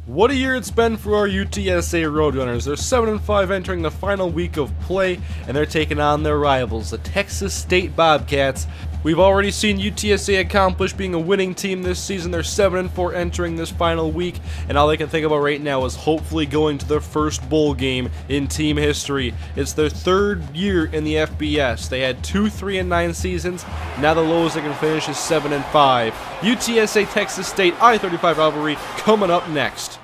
What a year it's been for our UTSA Roadrunners. They're 7-5 entering the final week of play, and they're taking on their rivals, the Texas State Bobcats. We've already seen UTSA accomplish being a winning team this season. They're 7-4 entering this final week, and all they can think about right now is hopefully going to their first bowl game in team history. It's their third year in the FBS. They had 2 3-9 seasons. Now the lowest they can finish is 7-5. UTSA Texas State I-35 rivalry coming up next.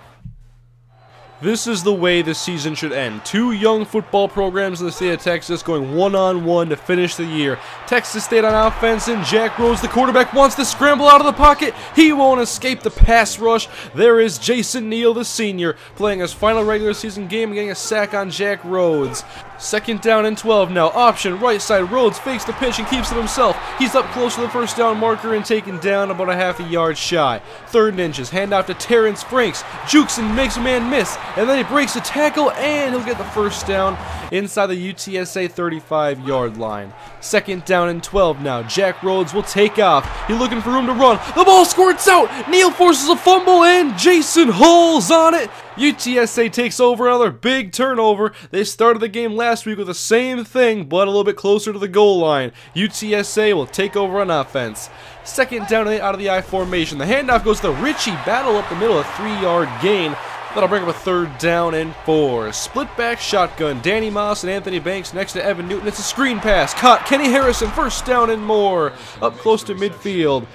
This is the way the season should end. Two young football programs in the state of Texas going one-on-one to finish the year. Texas State on offense, and Jack Rhodes, the quarterback, wants to scramble out of the pocket. He won't escape the pass rush. There is Jason Neal, the senior, playing his final regular season game and getting a sack on Jack Rhodes. Second down and 12 now. Option, right side. Rhodes fakes the pitch and keeps it himself. He's up close to the first down marker and taken down about a half a yard shy. 3rd inches. Hand off to Terrence Franks. Jukes and makes a man miss. And then he breaks the tackle and he'll get the first down inside the UTSA 35-yard line. Second down and 12 now. Jack Rhodes will take off. He's looking for room to run. The ball squirts out. Neal forces a fumble and Jason Hull's on it. UTSA takes over another big turnover. They started the game last week with the same thing, but a little bit closer to the goal line. UTSA will take over on offense. Second down out of the I formation. The handoff goes to Richie. Battle up the middle, a 3-yard gain. That'll bring up a 3rd down and 4. Split back shotgun. Danny Moss and Anthony Banks next to Evan Newton. It's a screen pass. Caught. Kenny Harrison, 1st down and more. Up close to midfield.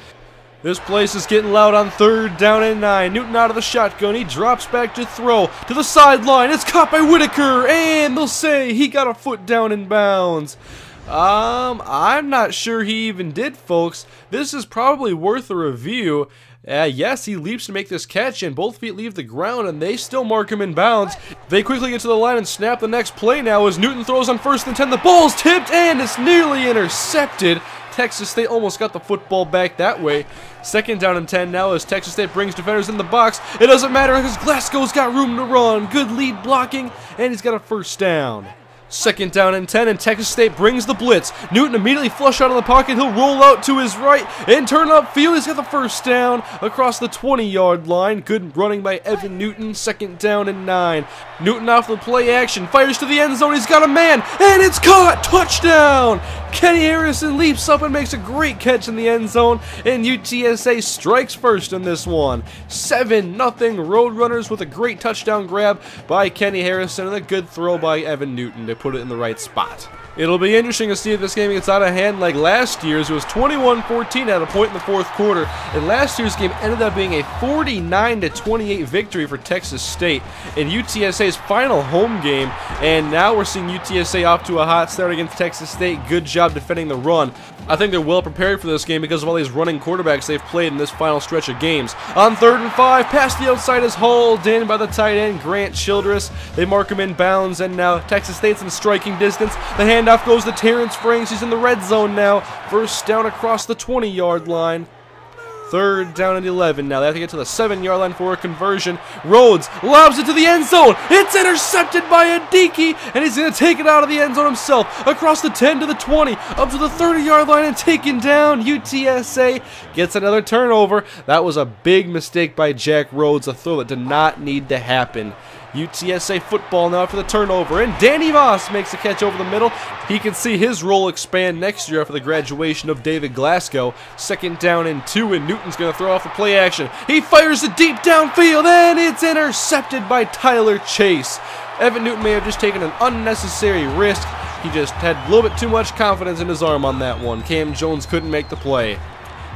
This place is getting loud on 3rd down and 9. Newton out of the shotgun. He drops back to throw to the sideline. It's caught by Whitaker, and they'll say he got a foot down in bounds. I'm not sure he even did, folks. This is probably worth a review. Yes, he leaps to make this catch, and both feet leave the ground, and they still mark him in bounds. They quickly get to the line and snap the next play now as Newton throws on 1st and 10. The ball's tipped, and it's nearly intercepted. Texas State almost got the football back that way. 2nd down and 10 now as Texas State brings defenders in the box. It doesn't matter because Glasgow's got room to run. Good lead blocking, and he's got a 1st down. 2nd down and 10, and Texas State brings the blitz. Newton immediately flush out of the pocket. He'll roll out to his right and turn upfield. He's got the 1st down across the 20-yard line. Good running by Evan Newton. 2nd down and 9. Newton off the play action. Fires to the end zone. He's got a man, and it's caught. Touchdown! Kenny Harrison leaps up and makes a great catch in the end zone, and UTSA strikes first in this one. 7-0 Roadrunners with a great touchdown grab by Kenny Harrison and a good throw by Evan Newton to put it in the right spot. It'll be interesting to see if this game gets out of hand like last year's. It was 21-14 at a point in the 4th quarter, and last year's game ended up being a 49-28 victory for Texas State in UTSA's final home game, and now we're seeing UTSA off to a hot start against Texas State. Good job defending the run. I think they're well prepared for this game because of all these running quarterbacks they've played in this final stretch of games. On 3rd and 5, past the outside is hauled in by the tight end, Grant Childress. They mark him in bounds, and now Texas State's in striking distance. The handoff goes to Terrence Franks. He's in the red zone now. 1st down across the 20-yard line. 3rd down and 11 now. They have to get to the 7-yard line for a conversion. Rhodes lobs it to the end zone. It's intercepted by Adiki, and he's going to take it out of the end zone himself. Across the 10 to the 20, up to the 30-yard line and taken down. UTSA gets another turnover. That was a big mistake by Jack Rhodes, a throw that did not need to happen. UTSA football now after the turnover, and Danny Moss makes a catch over the middle. He can see his role expand next year after the graduation of David Glasgow. 2nd down and 2, and Newton's going to throw off the play action. He fires it deep downfield, and it's intercepted by Tyler Chase. Evan Newton may have just taken an unnecessary risk. He just had a little bit too much confidence in his arm on that one. Cam Jones couldn't make the play.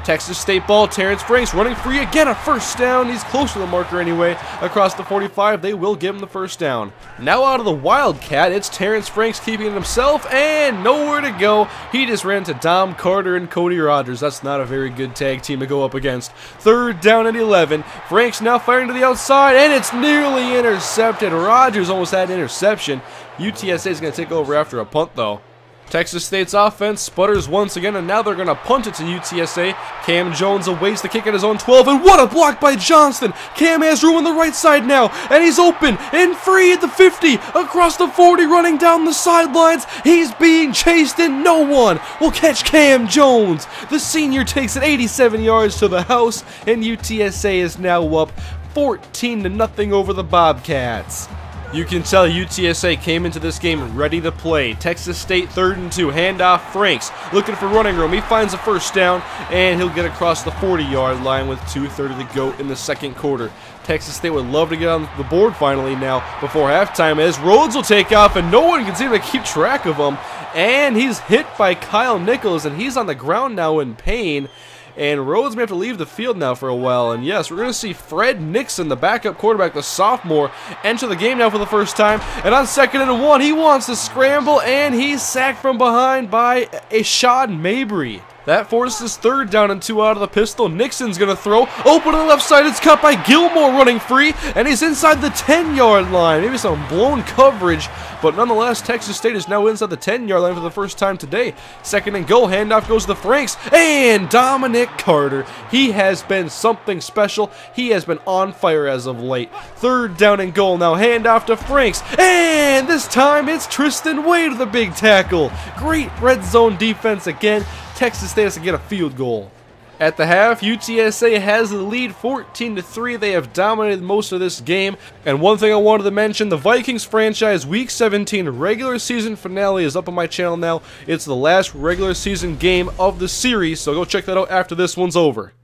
Texas State ball, Terrence Franks running free again, a 1st down. He's close to the marker anyway. Across the 45, they will give him the 1st down. Now out of the Wildcat, it's Terrence Franks keeping it himself, and nowhere to go. He just ran to Dom Carter and Cody Rogers. That's not a very good tag team to go up against. 3rd down and 11. Franks now firing to the outside, and it's nearly intercepted. Rogers almost had an interception. UTSA is going to take over after a punt, though. Texas State's offense sputters once again, and now they're going to punt it to UTSA. Cam Jones awaits the kick at his own 12, and what a block by Johnston. Cam has room on the right side now, and he's open and free at the 50, across the 40, running down the sidelines. He's being chased, and no one will catch Cam Jones. The senior takes it 87 yards to the house, and UTSA is now up 14-0 over the Bobcats. You can tell UTSA came into this game ready to play. Texas State 3rd and 2, handoff Franks, looking for running room. He finds a first down, and he'll get across the 40-yard line with 2:30 to go in the second quarter. Texas State would love to get on the board finally now before halftime, as Rhodes will take off, and no one can seem to keep track of him. And he's hit by Kyle Nichols, and he's on the ground now in pain. And Rhodes may have to leave the field now for a while. And yes, we're going to see Fred Nixon, the backup quarterback, the sophomore, enter the game now for the first time. And on 2nd and 1, he wants to scramble, and he's sacked from behind by Ashad Mabry. That forces 3rd down and 2 out of the pistol. Nixon's going to throw. Open to the left side. It's cut by Gilmore running free. And he's inside the 10-yard line. Maybe some blown coverage. But nonetheless, Texas State is now inside the 10-yard line for the first time today. 2nd and goal. Handoff goes to Franks. And Dominic Carter. He has been something special. He has been on fire as of late. 3rd down and goal. Now handoff to Franks. And this time it's Tristan Wade with a big tackle. Great red zone defense again. Texas State has to get a field goal. At the half, UTSA has the lead 14-3. They have dominated most of this game. And one thing I wanted to mention, the Vikings franchise Week 17 regular season finale is up on my channel now. It's the last regular season game of the series, so go check that out after this one's over.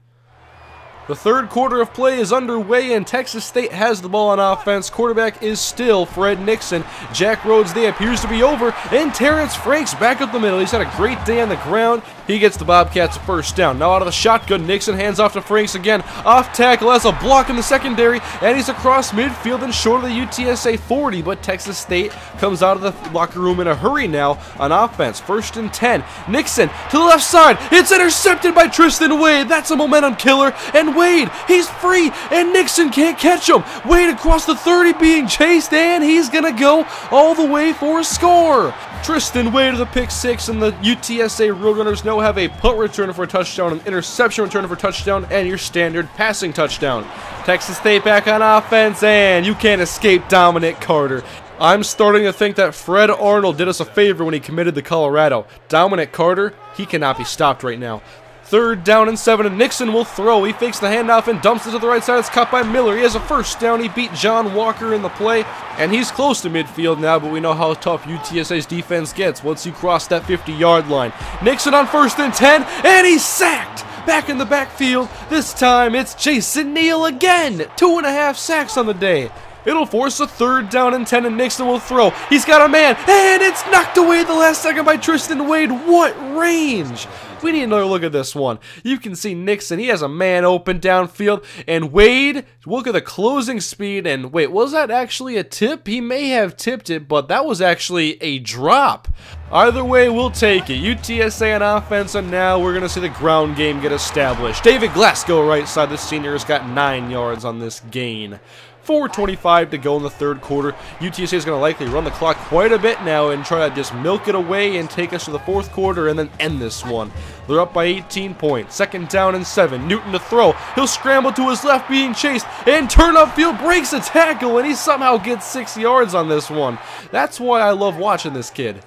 The 3rd quarter of play is underway, and Texas State has the ball on offense. Quarterback is still Fred Nixon. Jack Rhodes' day appears to be over, and Terrence Franks back up the middle. He's had a great day on the ground. He gets the Bobcats a first down. Now out of the shotgun, Nixon hands off to Franks again. Off tackle, has a block in the secondary, and he's across midfield and short of the UTSA 40, but Texas State comes out of the locker room in a hurry now on offense. 1st and 10. Nixon to the left side. It's intercepted by Tristan Wade. That's a momentum killer, and Wade, he's free, and Nixon can't catch him. Wade across the 30 being chased, and he's going to go all the way for a score. Tristan Wade with a pick 6, and the UTSA Roadrunners now have a punt return for a touchdown, an interception return for a touchdown, and your standard passing touchdown. Texas State back on offense, and you can't escape Dominic Carter. I'm starting to think that Fred Arnold did us a favor when he committed to Colorado. Dominic Carter, he cannot be stopped right now. 3rd down and 7, and Nixon will throw. He fakes the handoff and dumps it to the right side. It's caught by Miller. He has a first down. He beat John Walker in the play, and he's close to midfield now, but we know how tough UTSA's defense gets once you cross that 50-yard line. Nixon on 1st and 10, and he's sacked. Back in the backfield. This time it's Jason Neal again. 2.5 sacks on the day. It'll force a 3rd down and 10, and Nixon will throw. He's got a man, and it's knocked away at the last second by Tristan Wade. What range! We need another look at this one. You can see Nixon, he has a man open downfield, and Wade, look at the closing speed, and wait, was that actually a tip? He may have tipped it, but that was actually a drop. Either way, we'll take it. UTSA on offense, and now we're going to see the ground game get established. David Glasgow right side, the senior, has got 9 yards on this gain. 4:25 to go in the 3rd quarter. UTSA is going to likely run the clock quite a bit now and try to just milk it away and take us to the 4th quarter and then end this one. They're up by 18 points. 2nd down and 7. Newton to throw. He'll scramble to his left being chased and turn upfield, breaks a tackle, and he somehow gets 6 yards on this one. That's why I love watching this kid.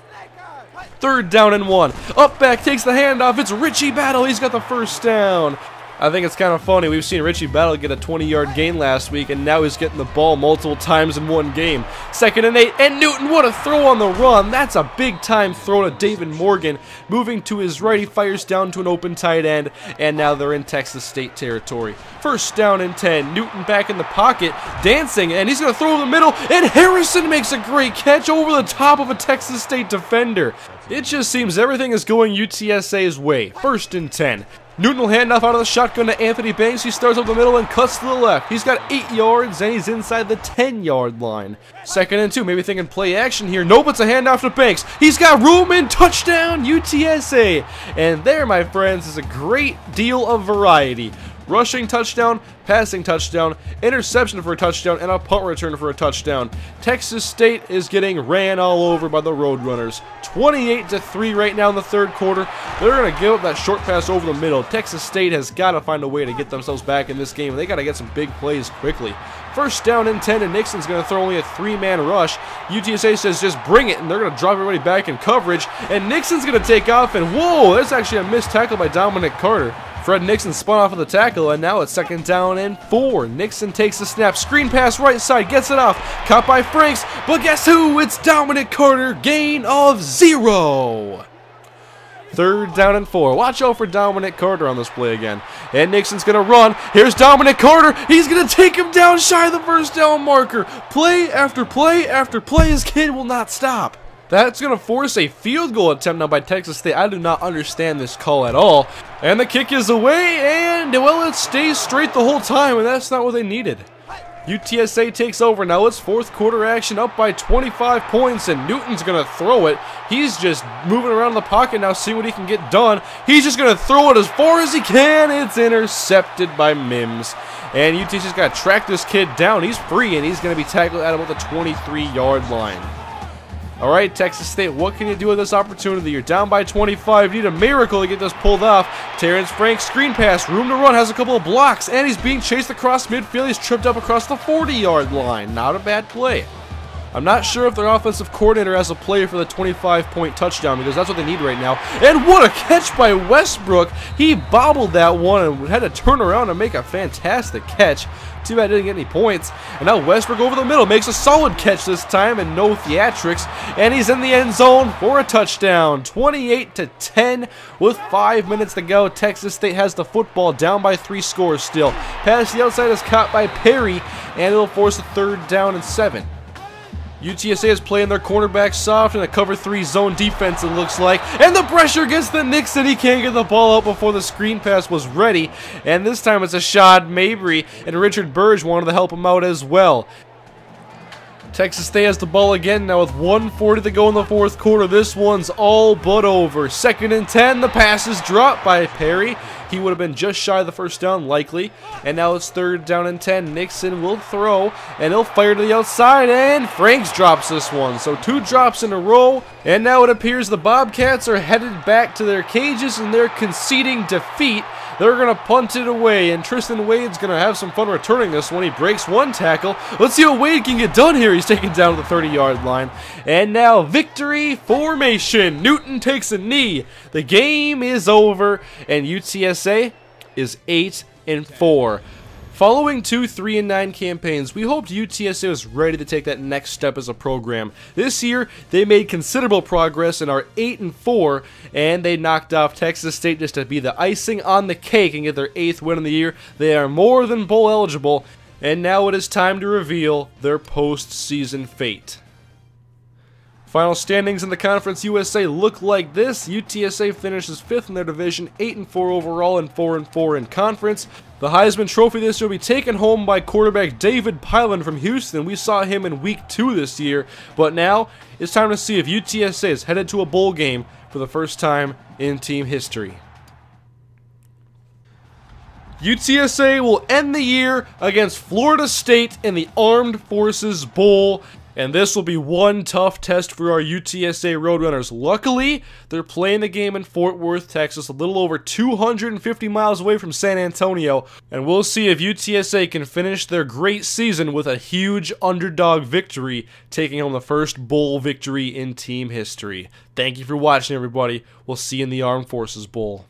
3rd down and 1. Up back, takes the handoff. It's Richie Battle. He's got the first down. I think it's kind of funny. We've seen Richie Battle get a 20-yard gain last week, and now he's getting the ball multiple times in one game. 2nd and 8, and Newton, what a throw on the run. That's a big-time throw to David Morgan. Moving to his right, he fires down to an open tight end, and now they're in Texas State territory. 1st down and 10. Newton back in the pocket, dancing, and he's going to throw in the middle, and Harrison makes a great catch over the top of a Texas State defender. It just seems everything is going UTSA's way. 1st and 10. Newton will hand off out of the shotgun to Anthony Banks. He starts up the middle and cuts to the left. He's got 8 yards, and he's inside the 10-yard line. 2nd and 2, maybe thinking play action here. Nope, it's a handoff to Banks. He's got room and touchdown, UTSA. And there, my friends, is a great deal of variety. Rushing touchdown, passing touchdown, interception for a touchdown, and a punt return for a touchdown. Texas State is getting ran all over by the Roadrunners. 28-3 right now in the 3rd quarter. They're going to give up that short pass over the middle. Texas State has got to find a way to get themselves back in this game. They got to get some big plays quickly. 1st down and 10, and Nixon's going to throw only a 3-man rush. UTSA says just bring it, and they're going to drop everybody back in coverage. And Nixon's going to take off, and whoa, that's actually a missed tackle by Dominic Carter. Fred Nixon spun off of the tackle, and now it's 2nd down and 4. Nixon takes the snap, screen pass right side, gets it off, caught by Franks, but guess who? It's Dominic Carter, gain of 0. 3rd down and 4. Watch out for Dominic Carter on this play again. And Nixon's going to run. Here's Dominic Carter. He's going to take him down shy of the 1st down marker. Play after play after play. His kid will not stop. That's going to force a field goal attempt now by Texas State. I do not understand this call at all. And the kick is away, and, well, it stays straight the whole time, and that's not what they needed. UTSA takes over. Now it's 4th quarter action, up by 25 points, and Newton's going to throw it. He's just moving around the pocket now, seeing what he can get done. He's just going to throw it as far as he can. It's intercepted by Mims. And UTSA's got to track this kid down. He's free, and he's going to be tackled at about the 23-yard line. All right, Texas State, what can you do with this opportunity? You're down by 25. You need a miracle to get this pulled off. Terrence Frank, screen pass, room to run, has a couple of blocks, and he's being chased across midfield. He's tripped up across the 40-yard line. Not a bad play. I'm not sure if their offensive coordinator has a play for the 25-point touchdown, because that's what they need right now. And what a catch by Westbrook. He bobbled that one and had to turn around and make a fantastic catch. Too bad he didn't get any points. And now Westbrook over the middle makes a solid catch this time and no theatrics. And he's in the end zone for a touchdown. 28-10 with 5 minutes to go. Texas State has the football, down by 3 scores still. Pass the outside is caught by Perry, and it'll force a 3rd down and 7. UTSA is playing their cornerback soft in a cover 3 zone defense, it looks like. And the pressure gets to Nixon. He can't get the ball out before the screen pass was ready. And this time it's a Shad Mabry, and Richard Burge wanted to help him out as well. Texas State has the ball again now with 1:40 to go in the 4th quarter. This one's all but over. 2nd and 10. The pass is dropped by Perry. He would have been just shy of the 1st down, likely. And now it's 3rd down and 10. Nixon will throw, and he'll fire to the outside, and Franks drops this one. So 2 drops in a row, and now it appears the Bobcats are headed back to their cages, and they're conceding defeat. They're going to punt it away, and Tristan Wade's going to have some fun returning this one. He breaks 1 tackle. Let's see what Wade can get done here. He's taken down to the 30-yard line. And now victory formation. Newton takes a knee. The game is over, and UTSA is 8-4. Following 2 3-9 campaigns, we hoped UTSA was ready to take that next step as a program. This year, they made considerable progress and are 8-4, and they knocked off Texas State just to be the icing on the cake and get their 8th win of the year. They are more than bowl eligible, and now it is time to reveal their postseason fate. Final standings in the Conference USA look like this. UTSA finishes 5th in their division, 8-4 overall and 4-4 in conference. The Heisman Trophy this year will be taken home by quarterback David Pyland from Houston. We saw him in Week 2 this year, but now it's time to see if UTSA is headed to a bowl game for the first time in team history. UTSA will end the year against Florida State in the Armed Forces Bowl. And this will be one tough test for our UTSA Roadrunners. Luckily, they're playing the game in Fort Worth, Texas, a little over 250 miles away from San Antonio. And we'll see if UTSA can finish their great season with a huge underdog victory, taking home the first bowl victory in team history. Thank you for watching, everybody. We'll see you in the Armed Forces Bowl.